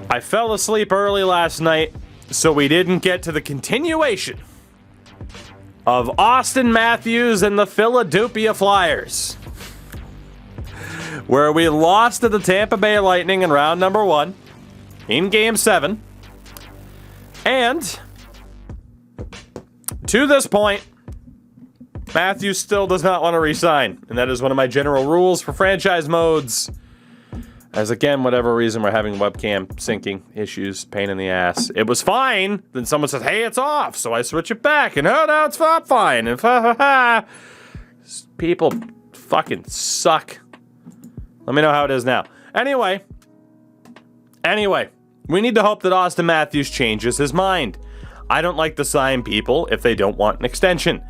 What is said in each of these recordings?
I fell asleep early last night, so we didn't get to the continuation of Austin Matthews and the Philadelphia Flyers, where we lost to the Tampa Bay Lightning in round number 1 in Game 7. And to this point, Matthews still does not want to re-sign, and that is one of my general rules for franchise modes. As again, whatever reason, we're having webcam syncing issues, pain in the ass. It was fine. Then someone says, hey, it's off. So I switch it back. And oh, no, it's not fine. And people fucking suck. Let me know how it is now. Anyway, we need to hope that Austin Matthews changes his mind. I don't like to sign people if they don't want an extension.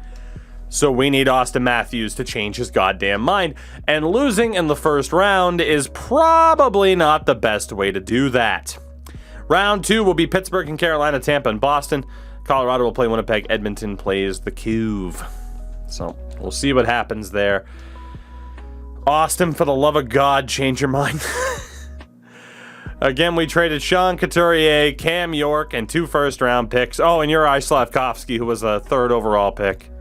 So we need Austin Matthews to change his goddamn mind. And losing in the first round is probably not the best way to do that. Round 2 will be Pittsburgh and Carolina, Tampa and Boston. Colorado will play Winnipeg. Edmonton plays the Couve. So we'll see what happens there. Austin, for the love of God, change your mind. Again, we traded Sean Couturier, Cam York, and 2 first-round picks. Oh, and Juraj Slafkovsky, who was a 3rd overall pick.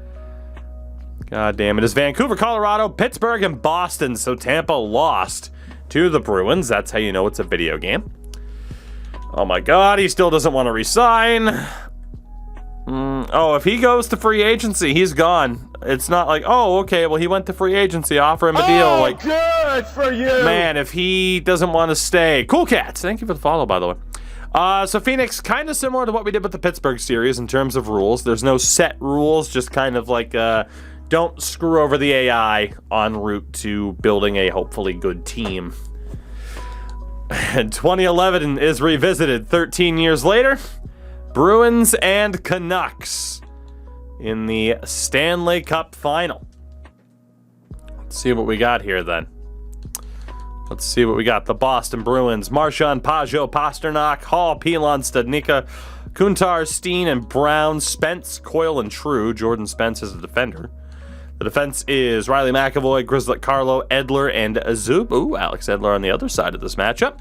God damn it. It's Vancouver, Colorado, Pittsburgh, and Boston. So Tampa lost to the Bruins. That's how you know it's a video game. Oh my God, he still doesn't want to resign. Oh, if he goes to free agency, he's gone. It's not like, oh, okay, well, he went to free agency, offer him a deal. Like, good for you. Man, if he doesn't want to stay. Cool Cats, thank you for the follow, by the way. So Phoenix, kind of similar to what we did with the Pittsburgh series in terms of rules. There's no set rules, just kind of like, don't screw over the AI en route to building a hopefully good team. And 2011 is revisited 13 years later. Bruins and Canucks in the Stanley Cup final. Let's see what we got here then. Let's see what we got. The Boston Bruins, Marchand, Pajot, Pasternak, Hall, Pilon, Studnicka, Kuntar, Steen, and Brown, Spence, Coyle, and True. Jordan Spence is a defender. The defense is Riley McAvoy, Grizzlet, Carlo, Edler, and Azub. Ooh, Alex Edler on the other side of this matchup.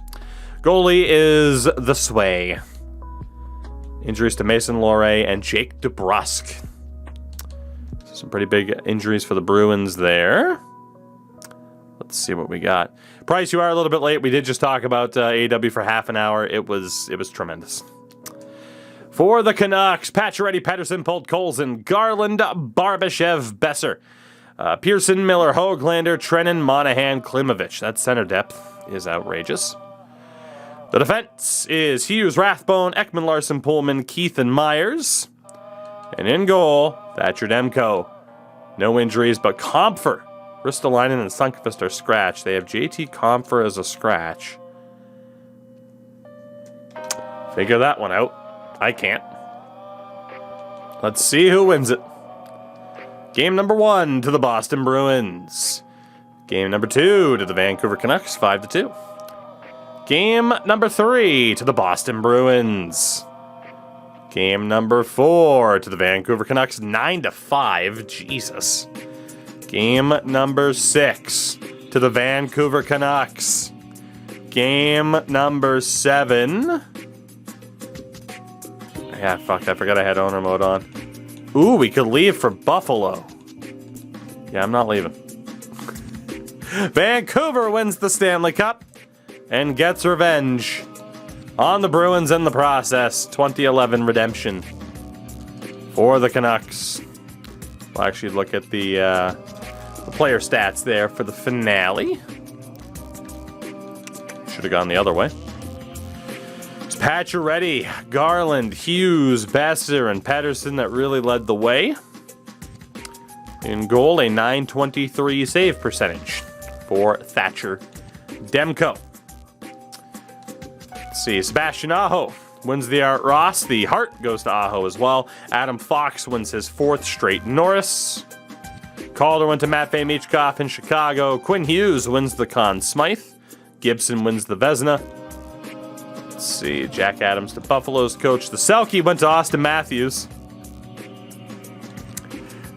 Goalie is the Sway. Injuries to Mason Lohrei and Jake DeBrusk. Some pretty big injuries for the Bruins there. Let's see what we got. Price, you are a little bit late. We did just talk about AEW for half an hour. It was tremendous. For the Canucks, Pacioretty, Pettersson, Polt, Colson, Garland, Barbashev, Besser, Pearson, Miller, Höglander, Trennan, Monahan, Klimovich. That center depth is outrageous. The defense is Hughes, Rathbone, Ekman, Larson, Pullman, Keith, and Myers. And in goal, Thatcher Demko. No injuries, but Compher, Ristolainen, and Sunkvist are scratched. They have JT Compher as a scratch. Figure that one out. I can't. Let's see who wins it. Game number 1 to the Boston Bruins. Game number 2 to the Vancouver Canucks, 5-2. Game number 3 to the Boston Bruins. Game number 4 to the Vancouver Canucks, 9-5. Jesus. Game number 6 to the Vancouver Canucks. Game number 7. Yeah, fuck, I forgot I had owner mode on. Ooh, we could leave for Buffalo. Yeah, I'm not leaving. Vancouver wins the Stanley Cup and gets revenge on the Bruins in the process. 2011 redemption for the Canucks. We'll actually look at the player stats there for the finale. Should have gone the other way. It's Pacioretty, Garland, Hughes, Besser, and Pettersson that really led the way. In goal, a .923 save percentage for Thatcher Demko. Let's see, Sebastian Aho wins the Art Ross. The Hart goes to Aho as well. Adam Fox wins his 4th straight Norris. Calder went to Matvei Michkov in Chicago. Quinn Hughes wins the Conn Smythe. Gibson wins the Vezina. Let's see, Jack Adams to Buffalo's coach. The Selke went to Austin Matthews.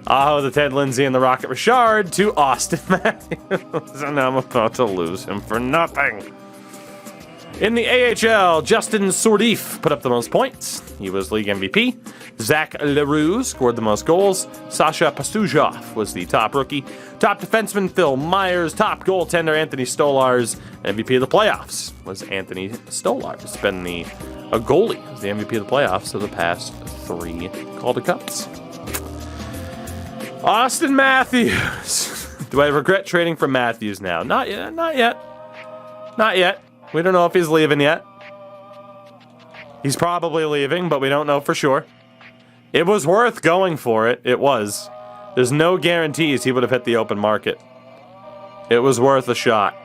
Aho, the Ted Lindsay, and the Rocket Richard to Austin Matthews. And I'm about to lose him for nothing. In the AHL, Justin Sourdif put up the most points. He was league MVP. Zach Leroux scored the most goals. Sasha Pastujov was the top rookie. Top defenseman, Phil Myers. Top goaltender, Anthony Stolarz. MVP of the playoffs was Anthony Stolarz. It's been a goalie as the MVP of the playoffs of the past 3 Calder Cups. Austin Matthews. Do I regret trading for Matthews now? Not yet. Not yet. Not yet. We don't know if he's leaving yet. He's probably leaving, but we don't know for sure. It was worth going for it. It was. There's no guarantees he would have hit the open market. It was worth a shot.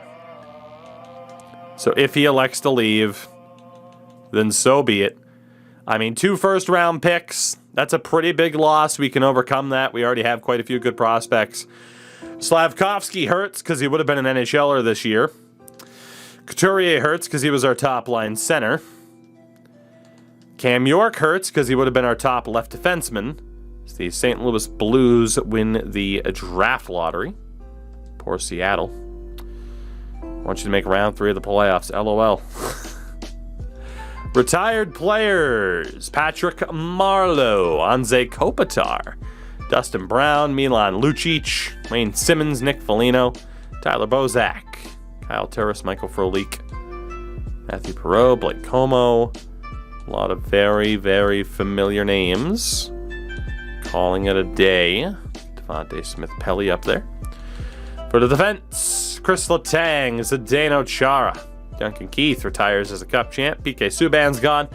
So if he elects to leave, then so be it. I mean, 2 first-round picks. That's a pretty big loss. We can overcome that. We already have quite a few good prospects. Slavkovsky hurts because he would have been an NHLer this year. Couturier hurts because he was our top-line center. Cam York hurts because he would have been our top left defenseman. The St. Louis Blues win the draft lottery. Poor Seattle. I want you to make round 3 of the playoffs. LOL. Retired players. Patrick Marleau. Anze Kopitar. Dustin Brown. Milan Lucic. Wayne Simmons. Nick Foligno. Tyler Bozak. Kyle Turris, Michael Frolik, Matthew Perreault, Blake Como. A lot of very, very familiar names. Calling it a day. Devontae Smith-Pelly up there. For the defense, Chris Letang, Zdeno Chara. Duncan Keith retires as a Cup champ. PK Subban's gone.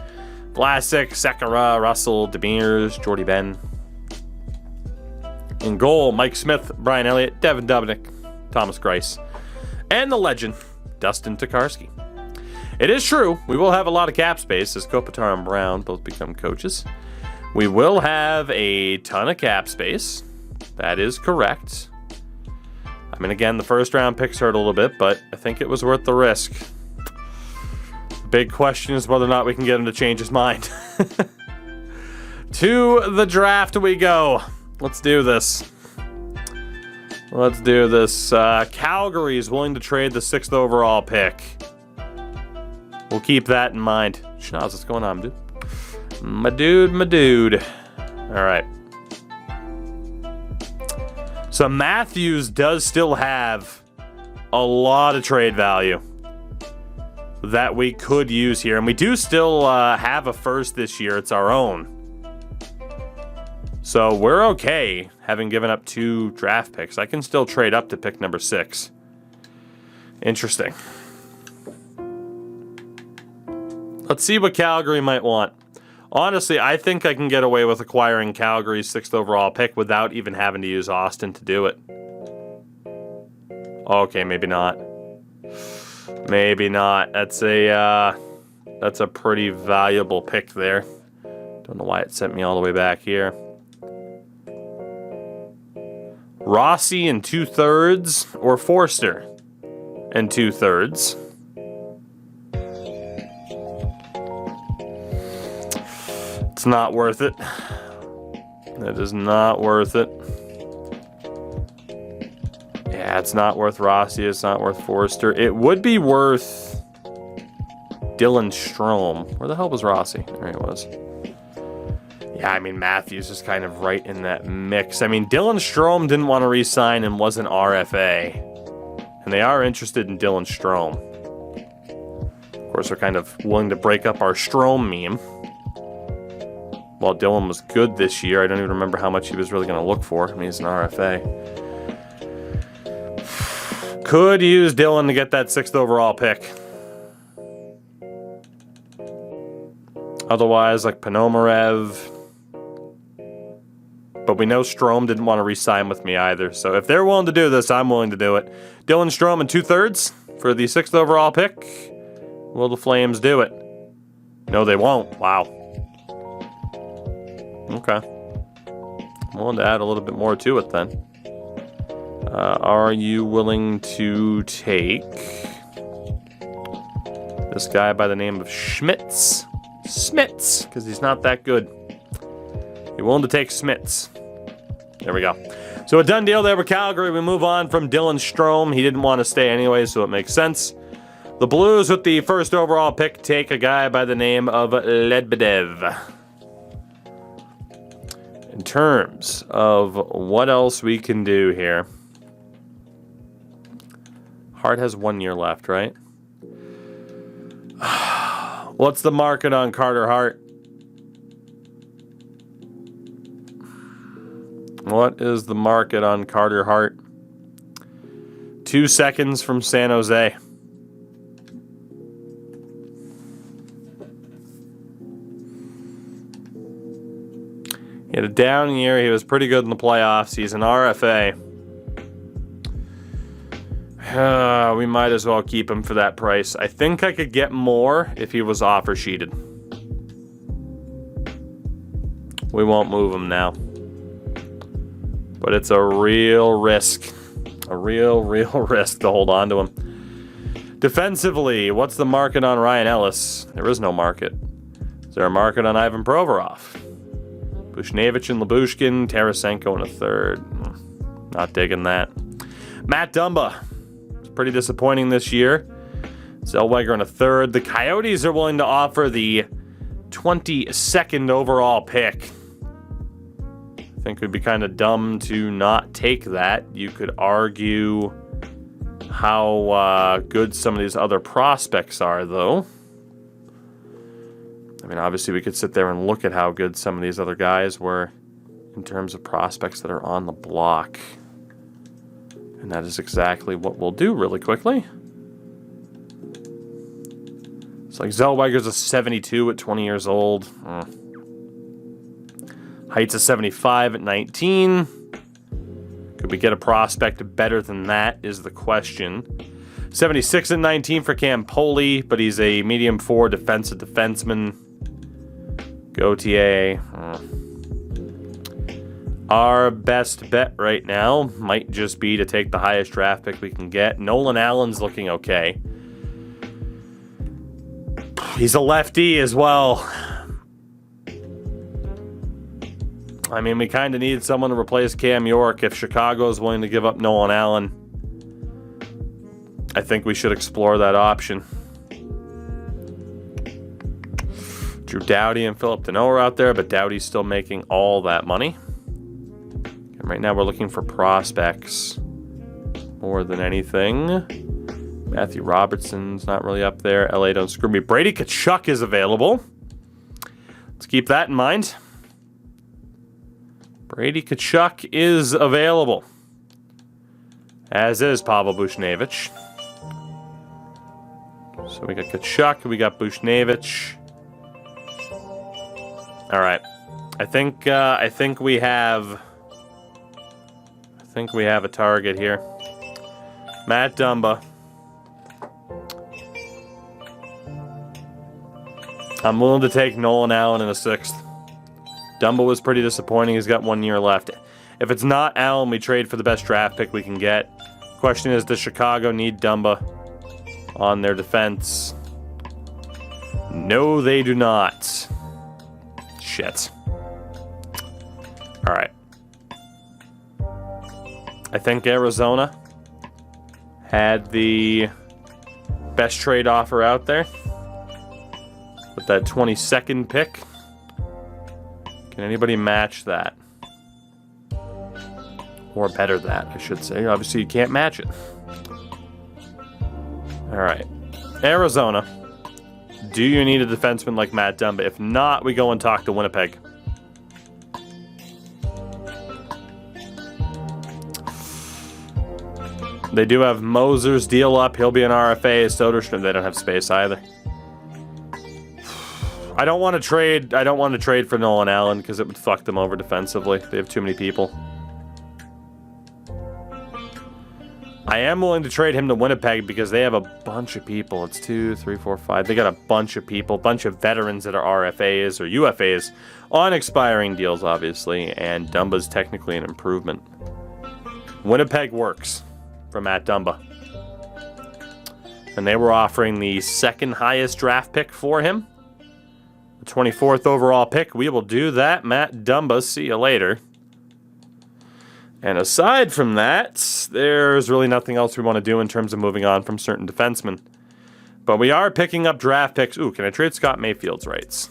Vlasic, Sekera, Russell, Demers, Jordy Ben. In goal, Mike Smith, Brian Elliott, Devin Dubnyk, Thomas Greiss. And the legend, Dustin Tokarski. It is true, we will have a lot of cap space as Kopitar and Brown both become coaches. We will have a ton of cap space. That is correct. I mean, again, the first round picks hurt a little bit, but I think it was worth the risk. The big question is whether or not we can get him to change his mind. To the draft we go. Let's do this. Let's do this. Calgary is willing to trade the 6th overall pick. We'll keep that in mind. Schnoz, what's going on, dude? My dude. All right. So Matthews does still have a lot of trade value that we could use here. And we do still have a first this year. It's our own. So we're okay having given up 2 draft picks. I can still trade up to pick number 6. Interesting. Let's see what Calgary might want. Honestly, I think I can get away with acquiring Calgary's 6th overall pick without even having to use Austin to do it. Okay, maybe not. Maybe not. That's a pretty valuable pick there. Don't know why it sent me all the way back here. Rossi in 2/3 or Forster in 2/3. It's not worth it. That is not worth it. Yeah, it's not worth Rossi. It's not worth Forster. It would be worth Dylan Strome. Where the hell was Rossi? There he was. Yeah, I mean, Matthews is kind of right in that mix. I mean, Dylan Strome didn't want to re-sign and was an RFA. And they are interested in Dylan Strome. Of course, they're kind of willing to break up our Strome meme. While Dylan was good this year, I don't even remember how much he was really going to look for. I mean, he's an RFA. Could use Dylan to get that 6th overall pick. Otherwise, like Ponomarev. But we know Strome didn't want to re-sign with me either. So if they're willing to do this, I'm willing to do it. Dylan Strome in 2/3 for the 6th overall pick. Will the Flames do it? No, they won't. Wow. Okay. I'm willing to add a little bit more to it then. Are you willing to take this guy by the name of Schmitz? Smits, because he's not that good. You're willing to take Smits. There we go. So a done deal there with Calgary. We move on from Dylan Strome. He didn't want to stay anyway, so it makes sense. The Blues with the first overall pick take a guy by the name of Ledbedev. In terms of what else we can do here. Hart has 1 year left, right? What's the market on Carter Hart? What is the market on Carter Hart? 2 seconds from San Jose. He had a down year. He was pretty good in the playoffs. He's an RFA. We might as well keep him for that price. I think I could get more if he was offer sheeted. We won't move him now. But it's a real risk. A real risk to hold on to him. Defensively, what's the market on Ryan Ellis? There is no market. Is there a market on Ivan Provorov? Bushnevich and Lyubushkin, Tarasenko in a third. Not digging that. Matt Dumba. It's pretty disappointing this year. Zellweger in a third. The Coyotes are willing to offer the 22nd overall pick. I think it would be kind of dumb to not take that. You could argue how good some of these other prospects are, though. I mean, obviously we could sit there and look at how good some of these other guys were in terms of prospects that are on the block. And that is exactly what we'll do really quickly. It's like Zellweger's a 72 at 20 years old. Height's a 75 at 19. Could we get a prospect better than that is the question. 76 at 19 for Campoli, but he's a medium forward defensive defenseman. Gauthier. Our best bet right now might just be to take the highest draft pick we can get. Nolan Allen's looking okay. He's a lefty as well. I mean, we kind of need someone to replace Cam York. If Chicago is willing to give up Nolan Allen, I think we should explore that option. Drew Doughty and Philip Deneau are out there, but Doughty's still making all that money. And right now we're looking for prospects more than anything. Matthew Robertson's not really up there. LA don't screw me. Brady Tkachuk is available. Let's keep that in mind. Brady Tkachuk is available. As is Pavel Bushnevich. So we got Tkachuk, we got Bushnevich. All right, I think we have a target here. Matt Dumba. I'm willing to take Nolan Allen in a 6th. Dumba was pretty disappointing. He's got 1 year left. If it's not Allen, we trade for the best draft pick we can get. Question is, does Chicago need Dumba on their defense? No, they do not. Shit. All right. I think Arizona had the best trade offer out there with that 22nd pick. Can anybody match that? Or better that, I should say. Obviously, you can't match it. All right. Arizona. Do you need a defenseman like Matt Dumba? If not, we go and talk to Winnipeg. They do have Moser's deal up. He'll be an RFA. Soderstrom, they don't have space either. I don't want to trade. I don't want to trade for Nolan Allen because it would fuck them over defensively. They have too many people. I am willing to trade him to Winnipeg because they have a bunch of people. It's 2, 3, 4, 5. They got a bunch of people, a bunch of veterans that are RFAs or UFAs on expiring deals, obviously, and Dumba's technically an improvement. Winnipeg works for Matt Dumba. And they were offering the 2nd highest draft pick for him. The 24th overall pick. We will do that. Matt Dumba, see you later. And aside from that, there's really nothing else we want to do in terms of moving on from certain defensemen. But we are picking up draft picks. Ooh, can I trade Scott Mayfield's rights?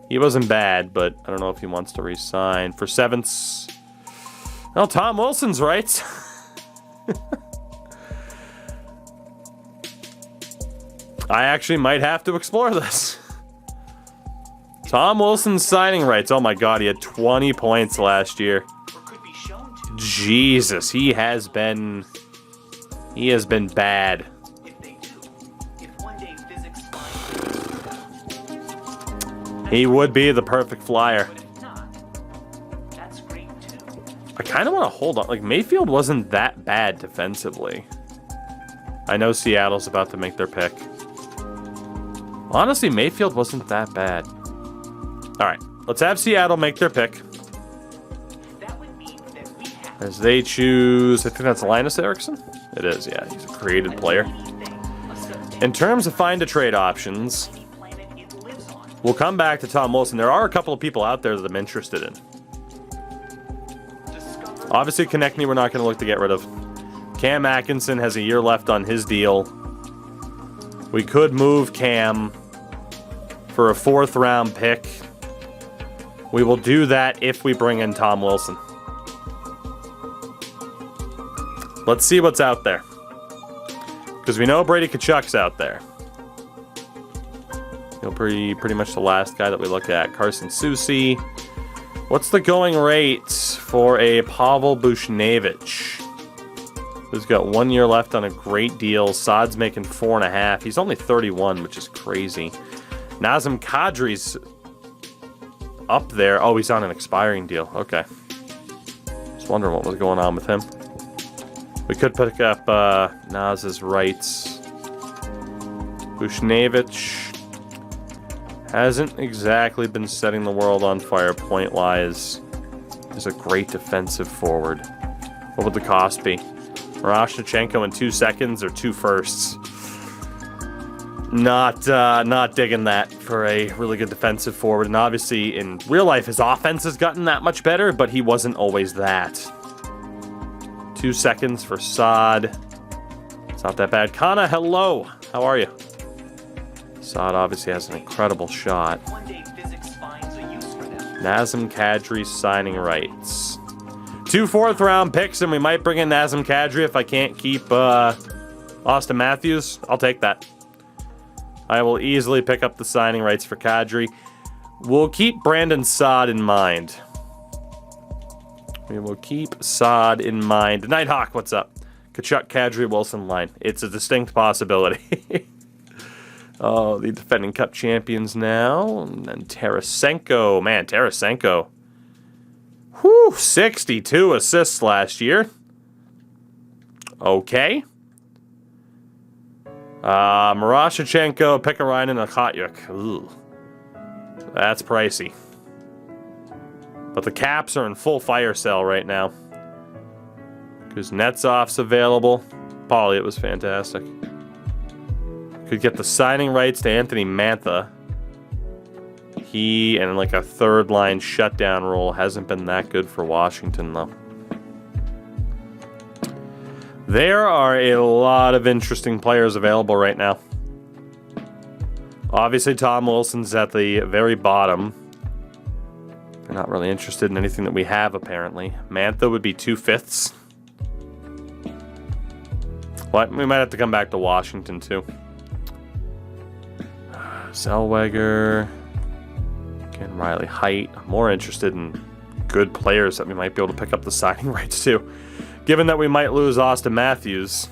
He wasn't bad, but I don't know if he wants to re-sign. For sevenths... Well, Tom Wilson's rights. I actually might have to explore this. Tom Wilson's signing rights. Oh my god, he had 20 points last year. Jesus, he has been bad. He would be the perfect flyer. I kind of want to hold on. Like, Mayfield wasn't that bad defensively. I know Seattle's about to make their pick. Honestly, Mayfield wasn't that bad. All right, let's have Seattle make their pick. As they choose, I think that's Linus Eriksson. It is, yeah, he's a created player. In terms of find a trade options, we'll come back to Tom Wilson. There are a couple of people out there that I'm interested in. Obviously, Konechny we're not going to look to get rid of. Cam Atkinson has a year left on his deal. We could move Cam for a 4th round pick. We will do that if we bring in Tom Wilson. Let's see what's out there. Because we know Brady Tkachuk's out there. He'll be pretty much the last guy that we look at. Carson Soucy. What's the going rate for a Pavel Buchnevich? Who's got 1 year left on a great deal. Saad's making 4.5. He's only 31, which is crazy. Nazem Kadri's up there. Oh, he's on an expiring deal. Okay. Just wondering what was going on with him. We could pick up Naz's rights. Buchnevich hasn't exactly been setting the world on fire point-wise. He's a great defensive forward. What would the cost be? Miroshnichenko in 2 seconds or 2 firsts? Not digging that for a really good defensive forward. And obviously, in real life, his offense has gotten that much better, but he wasn't always that. 2 seconds for Saad. It's not that bad. Kana, hello. How are you? Saad obviously has an incredible shot. Nazem Kadri signing rights. 2 4th round picks, and we might bring in Nazem Kadri if I can't keep Austin Matthews. I'll take that. I will easily pick up the signing rights for Kadri. We'll keep Brandon Saad in mind. We will keep Saad in mind. Nighthawk, what's up? Tkachuk, Kadri, Wilson line. It's a distinct possibility. Oh, the defending Cup champions now. And then Tarasenko. Man, Tarasenko. Whew, 62 assists last year. Okay. Miroshnichenko, Pekarainen, and Tkachuk. Ooh. That's pricey. But the Caps are in full fire sale right now. Kuznetsov's available. Paulie, it was fantastic. Could get the signing rights to Anthony Mantha. He and like a 3rd line shutdown role hasn't been that good for Washington though. There are a lot of interesting players available right now. Obviously, Tom Wilson's at the very bottom. They're not really interested in anything that we have, apparently. Mantha would be 2/5. What? We might have to come back to Washington, too. Zellweger. Ken Riley Height. I'm more interested in good players that we might be able to pick up the signing rights to. Given that we might lose Austin Matthews.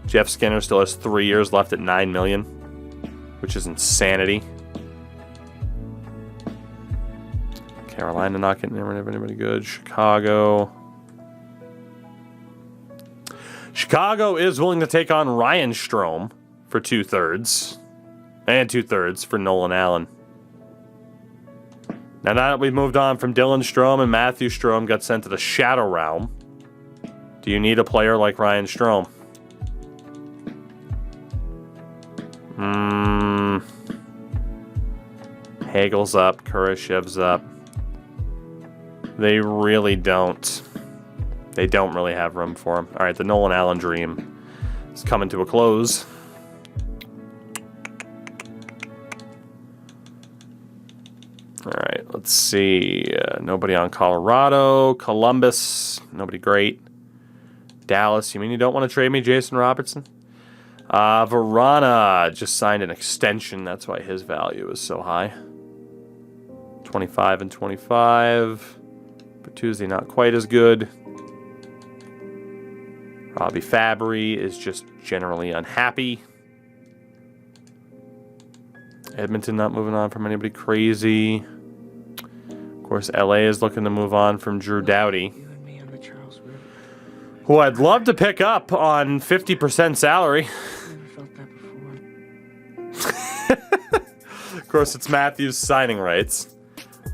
Jeff Skinner still has 3 years left at $9 million, which is insanity. Carolina not getting rid of anybody good. Chicago. Chicago is willing to take on Ryan Strome for 2/3. And 2/3 for Nolan Allen. Now that we've moved on from Dylan Strome and Matthew Strome got sent to the Shadow Realm, do you need a player like Ryan Strome? Hagel's up, Kurashev's up. They really don't. They don't really have room for him. All right, the Nolan Allen dream is coming to a close. All right, let's see. Nobody on Colorado. Columbus, nobody great. Dallas, you mean you don't want to trade me Jason Robertson? Verona just signed an extension. That's why his value is so high. 25 and 25. Bertuzzi not quite as good. Robbie Fabry is just generally unhappy. Edmonton not moving on from anybody crazy. Of course, LA is looking to move on from Drew Doughty, who I'd love to pick up on 50% salary. Of course, it's Matthews signing rights.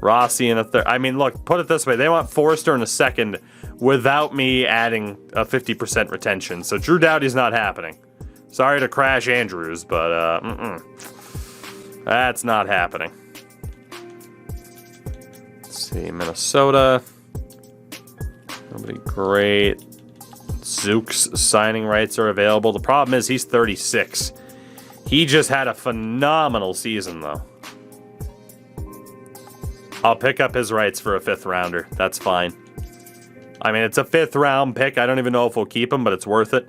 Rossi in a third. I mean, look, put it this way. They want Forster in a second without me adding a 50% retention. So Drew Doughty's not happening. Sorry to crash Andrews, but that's not happening. Let's see, Minnesota. Nobody great. Zook's signing rights are available. The problem is he's 36. He just had a phenomenal season, though. I'll pick up his rights for a 5th rounder. That's fine. I mean, it's a 5th round pick. I don't even know if we'll keep him, but it's worth it.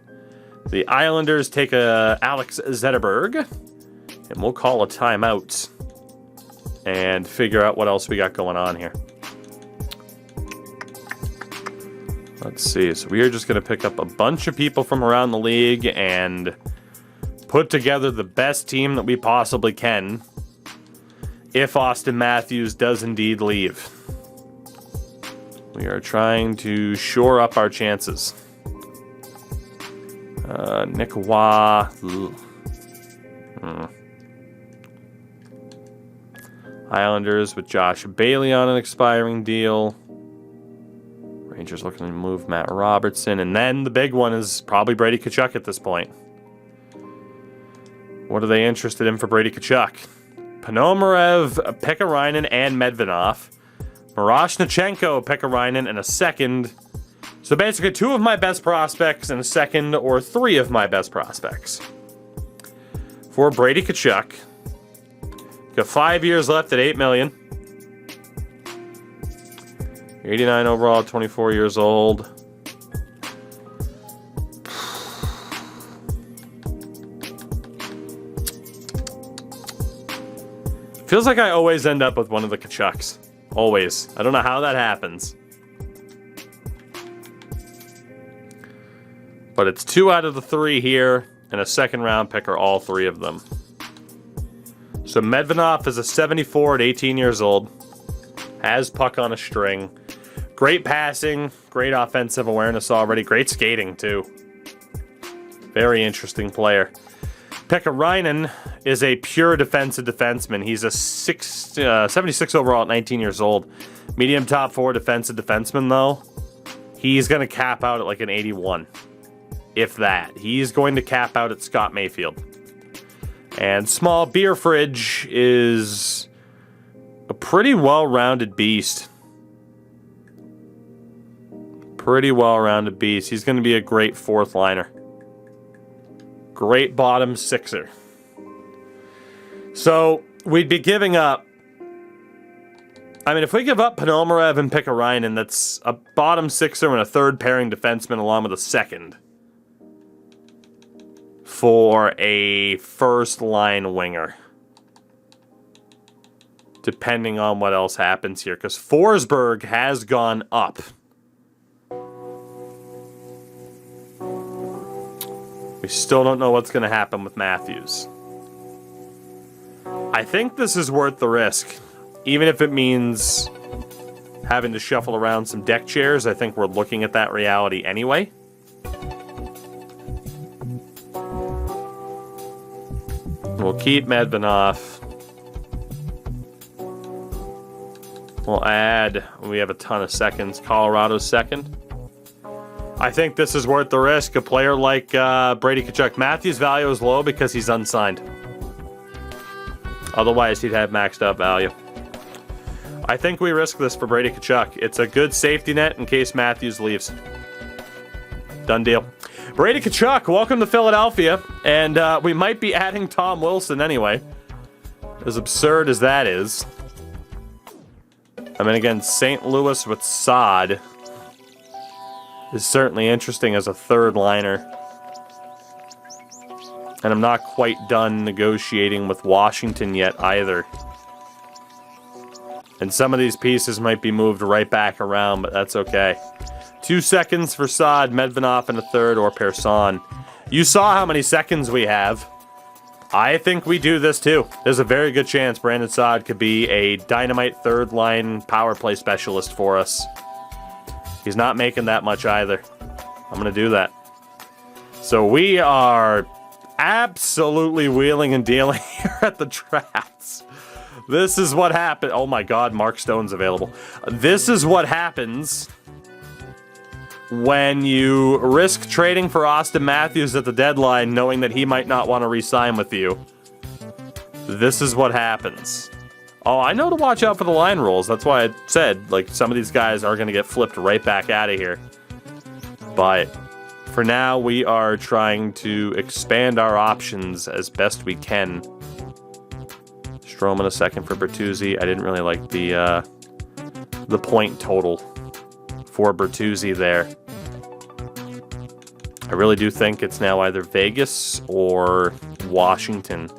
The Islanders take a Alex Zetterberg, and we'll call a timeout and figure out what else we got going on here. Let's see. So we are just going to pick up a bunch of people from around the league and put together the best team that we possibly can if Austin Matthews does indeed leave. We are trying to shore up our chances. Nick Waugh. Islanders with Josh Bailey on an expiring deal. Rangers looking to move Matt Robertson. And then the big one is probably Brady Tkachuk at this point. What are they interested in for Brady Tkachuk? Ponomarev, Pekarainen, and Medvedev. Miroshnichenko, Pekarainen, and a second. So basically 2 of my best prospects and a second, or 3 of my best prospects. For Brady Tkachuk. Got 5 years left at $8 million. 89 overall, 24 years old. Feels like I always end up with one of the Tkachuks. Always. I don't know how that happens. But it's 2 out of the 3 here, and a 2nd round pick are all 3 of them. So Medvedev is a 74 at 18 years old. Has puck on a string. Great passing, great offensive awareness already, great skating too. Very interesting player. Pekarainen is a pure defensive defenseman. He's a 76 overall at 19 years old. Medium top 4 defensive defenseman, though. He's going to cap out at like an 81. If that. He's going to cap out at Scott Mayfield. And Small Beer Fridge is a pretty well-rounded beast. Pretty well-rounded beast. He's going to be a great 4th liner. Great bottom 6er. So, we'd be giving up... I mean, if we give up Ponomarev and Pekarainen, that's a bottom 6er and a 3rd pairing defenseman along with a 2nd. For a 1st line winger. Depending on what else happens here. Because Forsberg has gone up. We still don't know what's going to happen with Matthews. I think this is worth the risk. Even if it means having to shuffle around some deck chairs, I think we're looking at that reality anyway. We'll keep Medvedev. We'll add, we have a ton of seconds. Colorado's 2nd. I think this is worth the risk. A player like Brady Tkachuk. Matthews' value is low because he's unsigned. Otherwise, he'd have maxed out value. I think we risk this for Brady Tkachuk. It's a good safety net in case Matthews leaves. Done deal. Brady Tkachuk, welcome to Philadelphia. And we might be adding Tom Wilson anyway. As absurd as that is. I mean, again, St. Louis with Saad is certainly interesting as a third liner. And I'm not quite done negotiating with Washington yet either. And some of these pieces might be moved right back around, but that's okay. 2 seconds for Saad, Medvedev in a third, or Persson. You saw how many seconds we have. I think we do this too. There's a very good chance Brandon Saad could be a dynamite third line power play specialist for us. He's not making that much either. I'm going to do that. So we are absolutely wheeling and dealing here at the drafts. This is what happened. Oh my God, Mark Stone's available. This is what happens when you risk trading for Austin Matthews at the deadline, knowing that he might not want to re-sign with you. This is what happens. Oh, I know to watch out for the line rules. That's why I said, like, some of these guys are going to get flipped right back out of here. But for now, we are trying to expand our options as best we can. Strome in a second for Bertuzzi. I didn't really like the point total for Bertuzzi there. I really do think it's now either Vegas or Washington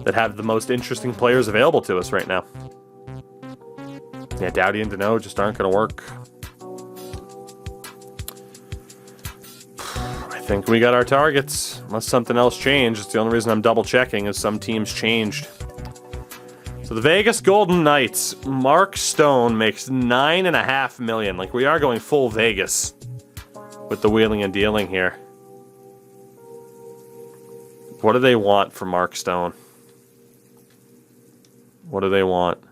that have the most interesting players available to us right now. Yeah, Doughty and Deneau just aren't going to work. I think we got our targets, unless something else changed. It's the only reason I'm double checking is some teams changed. So the Vegas Golden Knights, Mark Stone makes $9.5 million. Like, we are going full Vegas with the wheeling and dealing here. What do they want for Mark Stone? What do they want?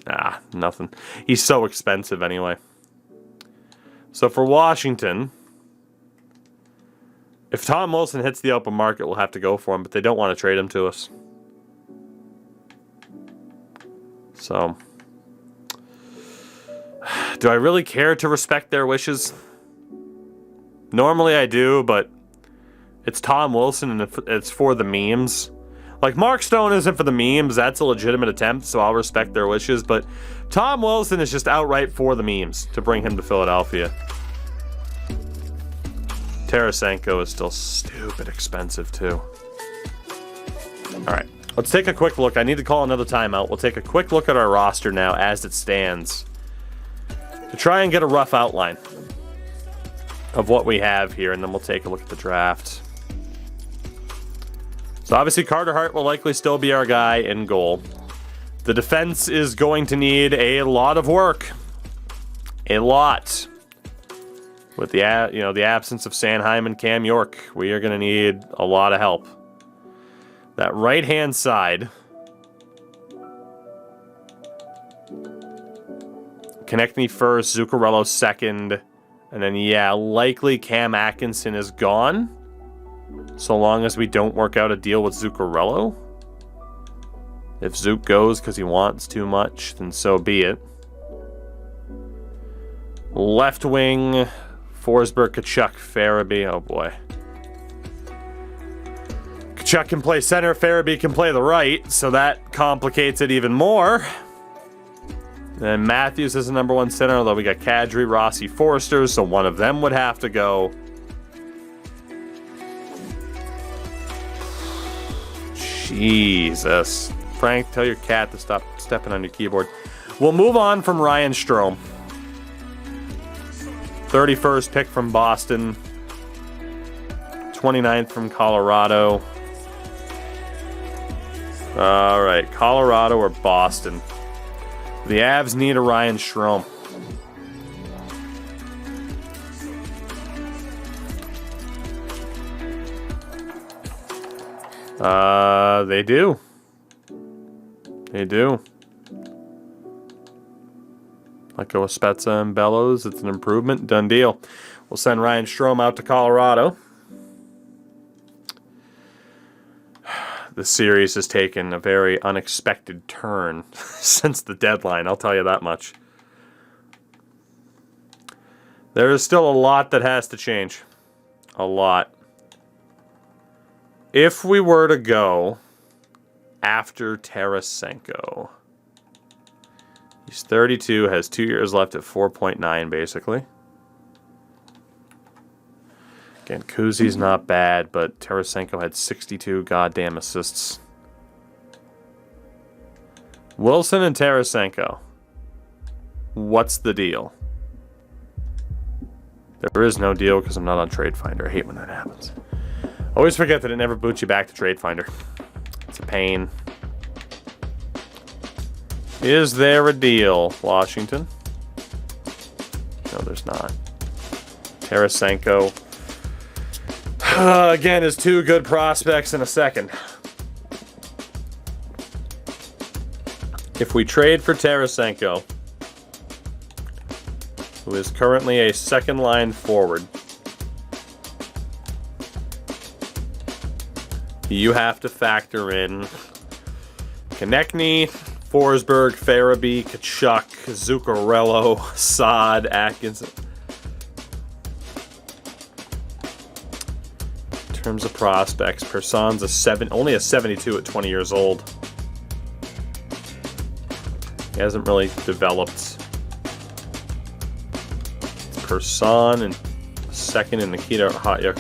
Ah, nothing. He's so expensive anyway. So for Washington, if Tom Wilson hits the open market, we'll have to go for him, but they don't want to trade him to us. So, do I really care to respect their wishes? Normally I do, but it's Tom Wilson and it's for the memes. Like, Mark Stone isn't for the memes. That's a legitimate attempt, so I'll respect their wishes. But Tom Wilson is just outright for the memes to bring him to Philadelphia. Tarasenko is still stupid expensive, too. All right. Let's take a quick look. I need to call another timeout. We'll take a quick look at our roster now as it stands to try and get a rough outline of what we have here, and then we'll take a look at the draft. So obviously Carter Hart will likely still be our guy in goal. The defense is going to need a lot of work. A lot. With the absence of Sanheim and Cam York, we are going to need a lot of help. That right-hand side, Konechny first, Zuccarello second, and then, yeah, likely Cam Atkinson is gone, so long as we don't work out a deal with Zuccarello. If Zook goes because he wants too much, then so be it. Left wing, Forsberg, Tkachuk, Farabee, oh boy. Tkachuk can play center, Farabee can play the right, so that complicates it even more. And Matthews is the number one center, although we got Kadri, Rossi, Forster, so one of them would have to go. Jesus. Frank, tell your cat to stop stepping on your keyboard. We'll move on from Ryan Strome. 31st pick from Boston. 29th from Colorado. All right, Colorado or Boston. The Avs need a Ryan Strome. They do. They do. Let go of Spezza and Bellows. It's an improvement. Done deal. We'll send Ryan Strome out to Colorado. The series has taken a very unexpected turn since the deadline, I'll tell you that much. There is still a lot that has to change. A lot. If we were to go after Tarasenko, He's 32, has 2 years left at 4.9, basically. Again, Kuzi's not bad, but Tarasenko had 62 goddamn assists. Wilson and Tarasenko. What's the deal? There is no deal because I'm not on Trade Finder. I hate when that happens. Always forget that it never boots you back to Trade Finder. It's a pain. Is there a deal, Washington? No, there's not. Tarasenko. Again, is 2 good prospects in a second. If we trade for Tarasenko, who is currently a second-line forward, you have to factor in Konechny, Forsberg, Farabee, Tkachuk, Zuccarello, Saad, Atkinson. In terms of prospects, Person's only a 72 at 20 years old. He hasn't really developed. Person and second in Nikita Hatyuk.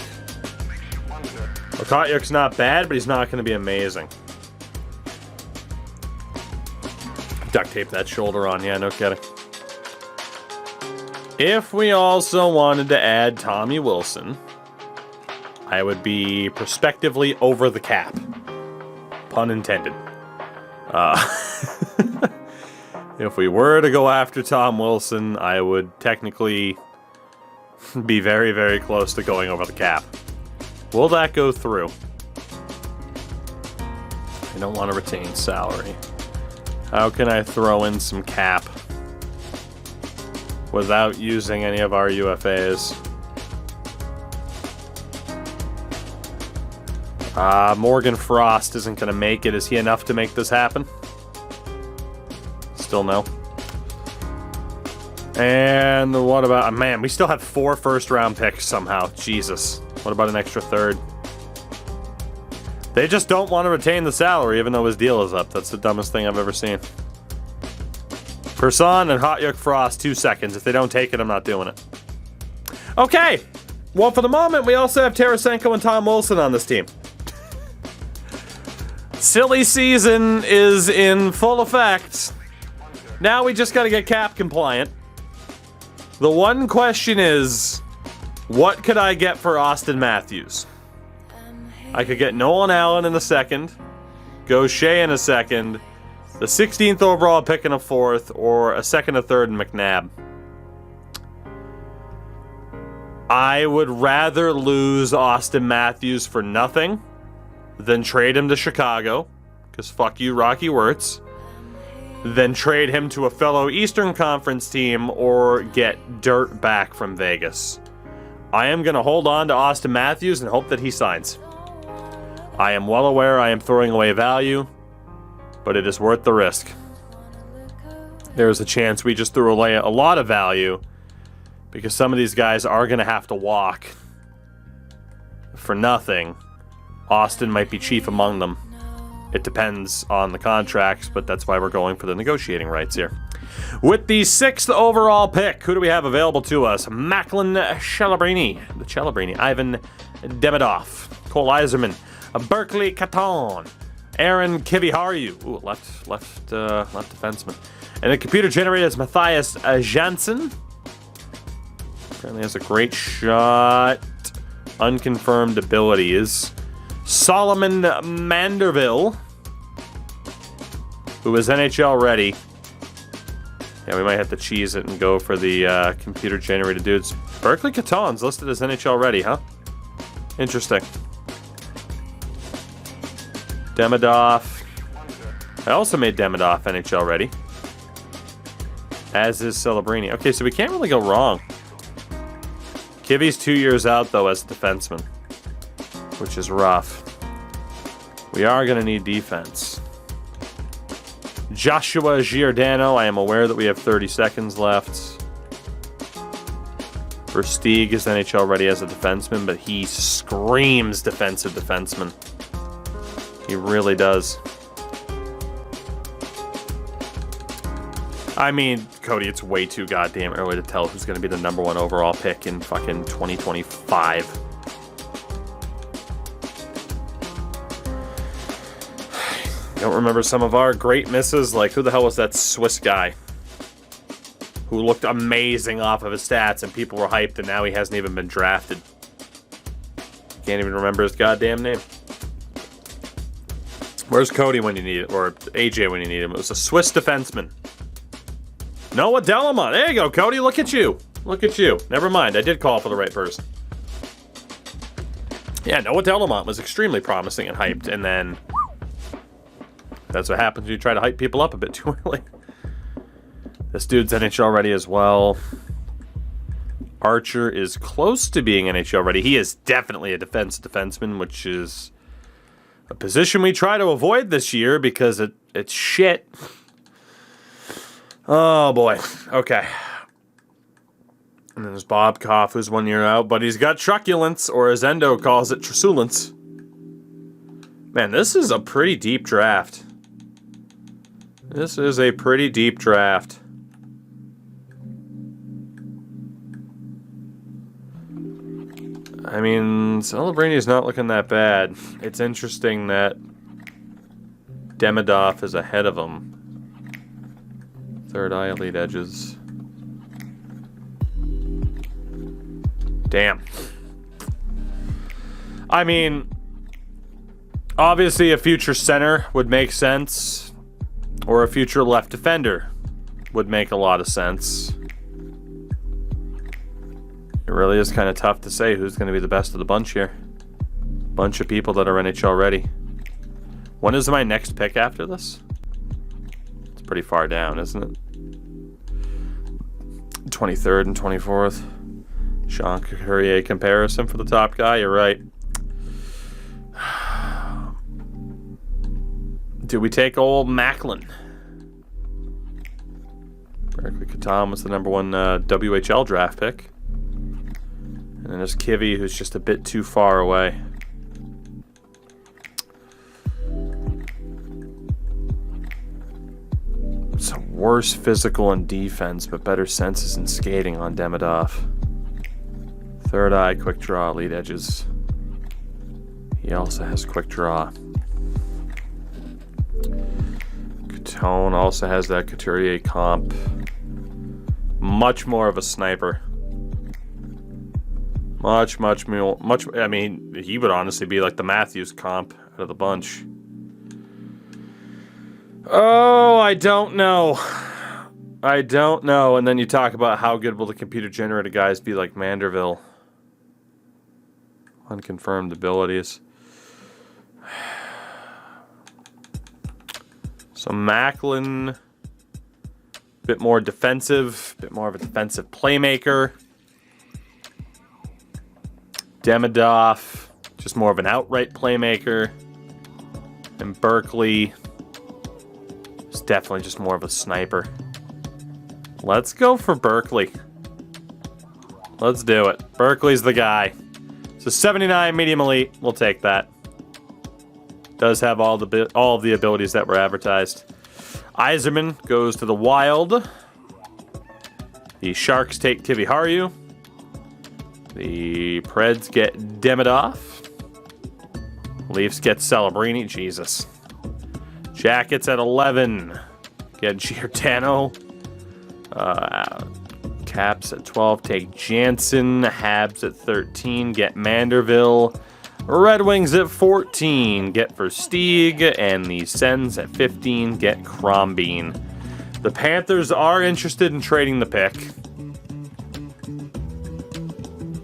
Well, Hatyuk's not bad, but he's not going to be amazing. Duct tape that shoulder on, yeah, no kidding. If we also wanted to add Tommy Wilson, I would be prospectively over the cap. Pun intended. If we were to go after Tom Wilson, I would technically be very, very close to going over the cap. Will that go through? I don't want to retain salary. How can I throw in some cap without using any of our UFAs? Morgan Frost isn't going to make it. Is he enough to make this happen? Still no. And what about... man, we still have 4 first-round picks somehow. Jesus. What about an extra third? They just don't want to retain the salary even though his deal is up. That's the dumbest thing I've ever seen. Person and Hatyuk Frost, 2 seconds. If they don't take it, I'm not doing it. Okay. Well, for the moment, we also have Tarasenko and Tom Wilson on this team. Silly season is in full effect. Now we just got to get cap compliant. The one question is, what could I get for Austin Matthews? I could get Nolan Allen in the second, Gaucher in a second, the 16th overall pick in a 4th, or a second, a third, and McNabb. I would rather lose Austin Matthews for nothing than trade him to Chicago, because fuck you, Rocky Wirtz, than trade him to a fellow Eastern Conference team or get dirt back from Vegas. I am going to hold on to Austin Matthews and hope that he signs. I am well aware I am throwing away value, but it is worth the risk. There is a chance we just threw away a lot of value because some of these guys are going to have to walk for nothing. Austin might be chief among them. It depends on the contracts, but that's why we're going for the negotiating rights here. With the 6th overall pick, who do we have available to us? Macklin Celebrini, the Celebrini, Ivan Demidov, Cole Yzerman, Berkeley Caton, Aaron Kiviharu, ooh, left defenseman, and the computer generator is Matthias Janssen. Apparently has a great shot. Unconfirmed abilities. Solomon Manderville, who is NHL ready. Yeah, we might have to cheese it and go for the computer-generated dudes. Berkeley Caton's listed as NHL ready, huh? Interesting. Demidov. I also made Demidov NHL ready. As is Celebrini. Okay, so we can't really go wrong. Kivi's 2 years out, though, as a defenseman, which is rough. We are going to need defense. Joshua Giordano, I am aware that we have 30 seconds left. Versteeg is NHL ready as a defenseman, but he screams defensive defenseman. He really does. I mean, Cody, it's way too goddamn early to tell who's going to be the #1 overall pick in fucking 2025. Don't remember some of our great misses? Like, who the hell was that Swiss guy who looked amazing off of his stats and people were hyped and now he hasn't even been drafted? Can't even remember his goddamn name. Where's Cody when you need it? Or AJ when you need him? It was a Swiss defenseman. Noah Delamont. There you go, Cody. Look at you. Look at you. Never mind. I did call for the right person. Yeah, Noah Delamont was extremely promising and hyped, and then that's what happens when you try to hype people up a bit too early. This dude's NHL ready as well. Archer is close to being NHL ready. He is definitely a defenseman, which is a position we try to avoid this year because it's shit. Oh, boy. Okay. And then there's Bob Koff, who's 1 year out, but he's got truculence, or as Endo calls it, truculence. Man, this is a pretty deep draft. This is a pretty deep draft. I mean, Celebrini's not looking that bad. It's interesting that Demidov is ahead of him. Third eye elite edges. Damn. I mean, obviously a future center would make sense, or a future left defender would make a lot of sense. It really is kind of tough to say who's going to be the best of the bunch here. Bunch of people that are NHL ready. When is my next pick after this? It's pretty far down, isn't it? 23rd and 24th. Sean Couturier comparison for the top guy. You're right. Do we take old Macklin? Berkeley Katam was the #1 WHL draft pick. And then there's Kivy, who's just a bit too far away. Some worse physical and defense, but better senses and skating on Demidov. Third eye, quick draw, lead edges. He also has quick draw. Catone also has that Couturier comp. Much more of a sniper. Much more. I mean, he would honestly be like the Matthews comp out of the bunch. Oh, I don't know. I don't know. And then you talk about how good will the computer-generated guys be like Manderville. Unconfirmed abilities. So Macklin, bit more defensive, bit more of a defensive playmaker. Demidov, just more of an outright playmaker. And Berkeley is definitely just more of a sniper. Let's go for Berkeley. Let's do it. Berkeley's the guy. So 79 medium elite, we'll take that. Does have all of the abilities that were advertised. Yzerman goes to the Wild. The Sharks take Kivi Haru. The Preds get Demidov. Leafs get Celebrini. Jesus. Jackets at 11 get Giordano. Caps at 12 take Jansen. Habs at 13 get Manderville. Red Wings at 14 get Versteeg. And the Sens at 15 get Crombeen. The Panthers are interested in trading the pick.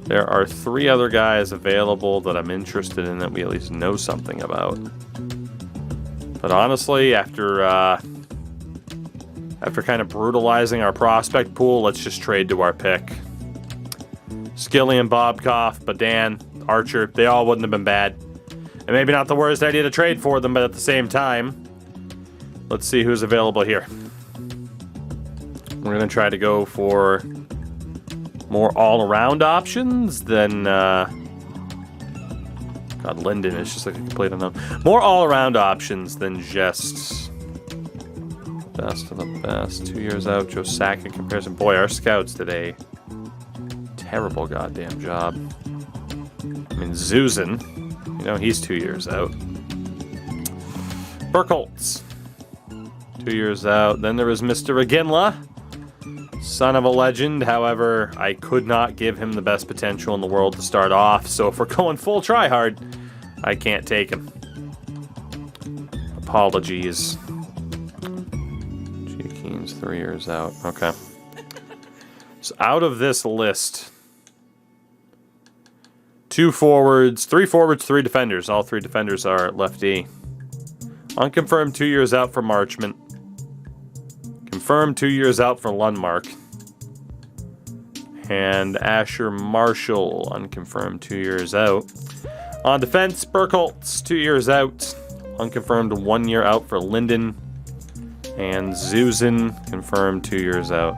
There are 3 other guys available that I'm interested in that we at least know something about. But honestly, after kind of brutalizing our prospect pool, let's just trade to our pick. Skilly and Bobkoff, Badan, Archer, they all wouldn't have been bad. And maybe not the worst idea to trade for them, but at the same time, let's see who's available here. We're going to try to go for more all-around options than... God, Linden is just like a complete unknown. More all-around options than just Best of the best. 2 years out, Joe Sakic comparison. Boy, our scouts did a terrible goddamn job. I mean, Zuzin, you know, he's 2 years out. Burkholz, 2 years out. Then there was Mr. Iginla, son of a legend. However, I could not give him the best potential in the world to start off. So if we're going full try hard, I can't take him. Apologies. G. Keen's 3 years out. Okay. So out of this list, 2 forwards, 3 forwards, 3 defenders. All 3 defenders are lefty. Unconfirmed 2 years out for Marchment. Confirmed 2 years out for Lundmark. And Asher Marshall, unconfirmed 2 years out. On defense, Burkholz, 2 years out. Unconfirmed 1 year out for Linden. And Zuzin, confirmed 2 years out.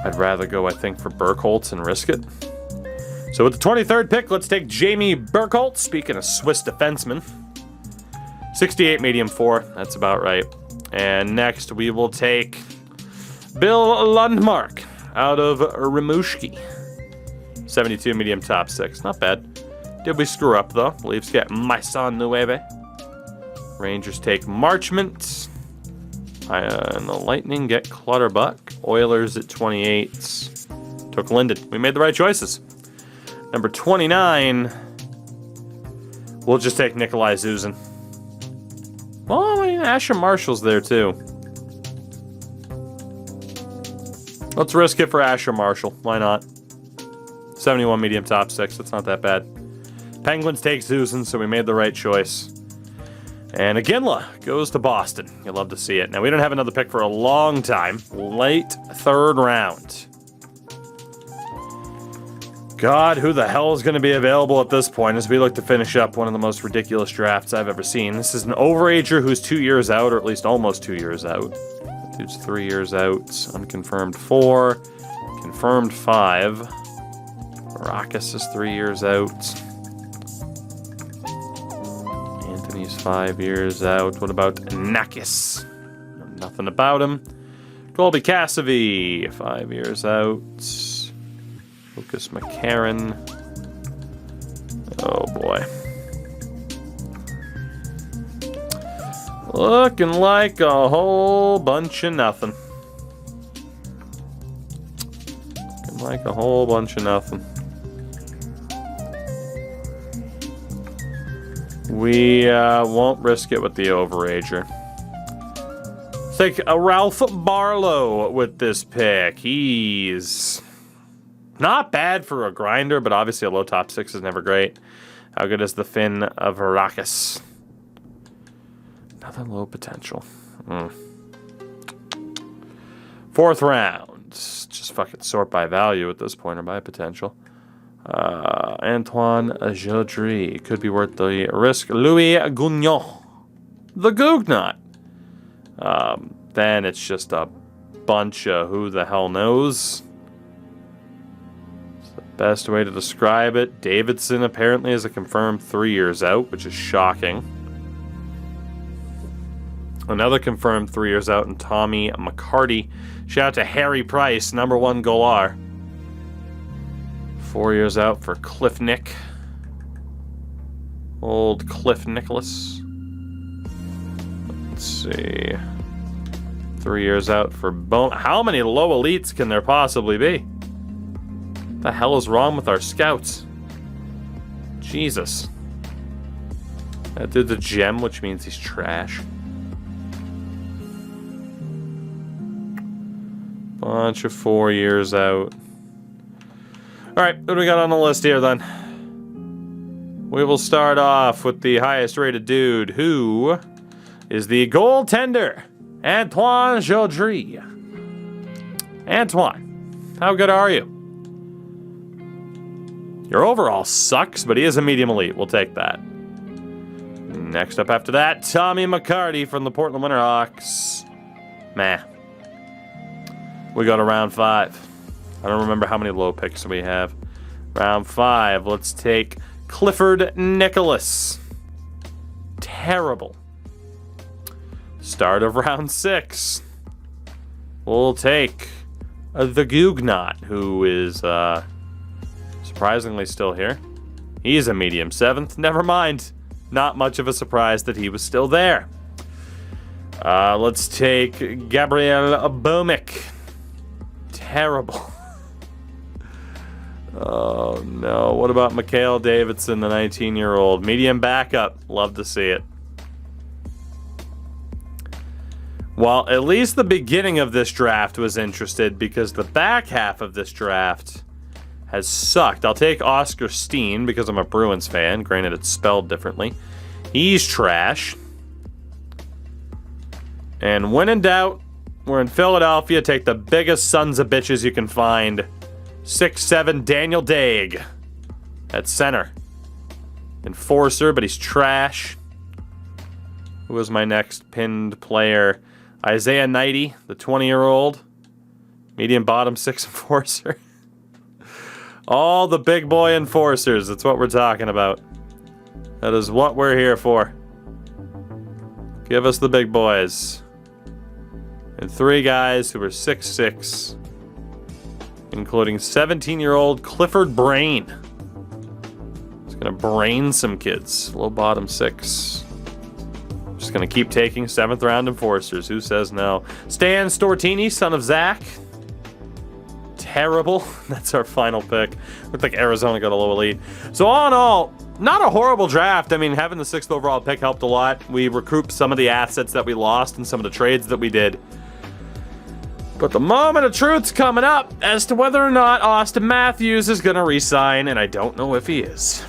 I'd rather go, I think, for Burkholz and risk it. So with the 23rd pick, let's take Jamie Burkholz. Speaking of Swiss defenseman. 68 medium 4. That's about right. And next we will take Bill Lundmark out of Rimouski. 72 medium top 6. Not bad. Did we screw up, though? Leafs get Maison Nueve. Rangers take Marchment. And the Lightning get Clutterbuck. Oilers at 28. Took Linden. We made the right choices. Number 29. We'll just take Nikolai Zuzin. Well, I mean, Asher Marshall's there, too. Let's risk it for Asher Marshall. Why not? 71 medium top 6. That's not that bad. Penguins take Zuzin, so we made the right choice. And Iginla goes to Boston. You'll love to see it. Now, we don't have another pick for a long time. Late 3rd round. God, who the hell is going to be available at this point as we look to finish up one of the most ridiculous drafts I've ever seen. This is an overager who's 2 years out, or at least almost 2 years out. That dude's 3 years out. Unconfirmed 4. Confirmed 5. Barakis is 3 years out. Anthony's 5 years out. What about Nakis? Nothing about him. Colby Cassidy, 5 years out. Lucas McCarron. Oh boy. Looking like a whole bunch of nothing. Looking like a whole bunch of nothing. We won't risk it with the overager. Let's take a Ralph Barlow with this pick. He's not bad for a grinder, but obviously a low top 6 is never great. How good is the Finn of Varakis? Another low potential. 4th round. Just fucking sort by value at this point, or by potential. Antoine Gaudry. Could be worth the risk. Louis Gugnon. The Guggenot. Then it's just a bunch of who the hell knows. It's the best way to describe it. Davidson apparently is a confirmed 3 years out, which is shocking. Another confirmed 3 years out in Tommy McCarty. Shout out to Harry Price, #1 goaler. 4 years out for Cliff Nick. Old Cliff Nicholas. Let's see. 3 years out for Bone. How many low elites can there possibly be? What the hell is wrong with our scouts? Jesus. That dude's a gem, which means he's trash. Bunch of 4 years out. Alright, what do we got on the list here then? We will start off with the highest rated dude, who is the goaltender, Antoine Gaudry. Antoine, how good are you? Your overall sucks, but he is a medium elite. We'll take that. Next up after that, Tommy McCarty from the Portland Winterhawks. Meh. We go to round 5. I don't remember how many low picks we have. Round 5, let's take Clifford Nicholas. terrible. Start of round 6. We'll take the Gugnaut, who is surprisingly still here. He's a medium 7th. Never mind. Not much of a surprise that he was still there. Let's take Gabriel Boumic. Terrible. Oh, no. What about Mikhail Davidson, the 19-year-old? Medium backup. Love to see it. Well, at least the beginning of this draft was interested because the back half of this draft has sucked. I'll take Oscar Steen because I'm a Bruins fan. Granted, it's spelled differently. He's trash. And when in doubt, we're in Philadelphia. Take the biggest sons of bitches you can find. 6'7" Daniel Daig at center. Enforcer, but he's trash. Who was my next pinned player? Isaiah Knighty, the 20-year-old. Medium bottom 6 enforcer. All the big boy enforcers. That's what we're talking about. That is what we're here for. Give us the big boys. And 3 guys who are 6'6", including 17-year-old Clifford Brain. He's going to brain some kids. Low bottom 6. Just going to keep taking 7th round enforcers. Who says no? Stan Stortini, son of Zach. Terrible. That's our final pick. Looked like Arizona got a low elite. So all in all, not a horrible draft. I mean, having the 6th overall pick helped a lot. We recouped some of the assets that we lost and some of the trades that we did. But the moment of truth's coming up as to whether or not Austin Matthews is going to re-sign, and I don't know if he is.